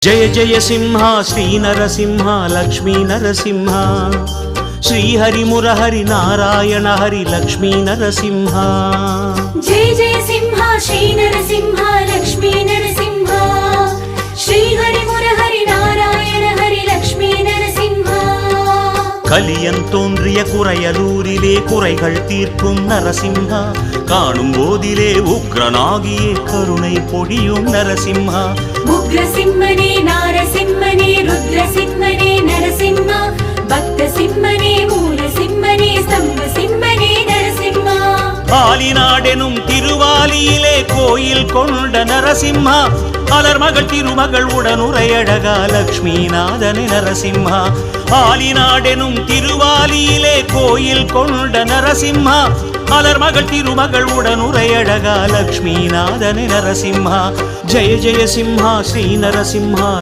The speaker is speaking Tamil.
जय जय सिंह श्री नरसिंह लक्ष्मी नरसिंह श्री हरि मुरहरि नारायण हरि लक्ष्मी नरसिंह। जय जय सिंह श्री नरसिंह लक्ष्मी नरसिंह श्री हरि मुरहरि नारायण हरि लक्ष्मी नरसिंह। கலியன் தோன்றிய குறையலூரிலே குறைகள் தீர்க்கும் நரசிம்ஹா காணும் போதிலே உக்ரனாகியே கருணை பொழியும் நரசிம்ஹா। உக்ரசிம்மனே நாரசிம்மனே ருத்ரசிம்மனே நரசிம்மா பக்த சிம்மனே மூலசிம்மனே ஸ்தம்ப சிம்மனே நரசிம்மா। ஆலிநாடெனும் திருவாலியிலே கோயில் கொண்ட நரசிம்ஹா அலர்மகள் திருமகள் உடனுரையழகா லக்ஷ்மிநாதனே நரசிம்ஹா। ஆலிநாடெனும் திருவாலியிலே கோயில் கொண்ட நரசிம்ஹா அலர்மகள் திருமகள் உடனுரையழகா லக்ஷ்மிநாதனே நரசிம்ஹா। ஜெய ஜெய சிம்ஹா ஸ்ரீ நரசிம்ஹா।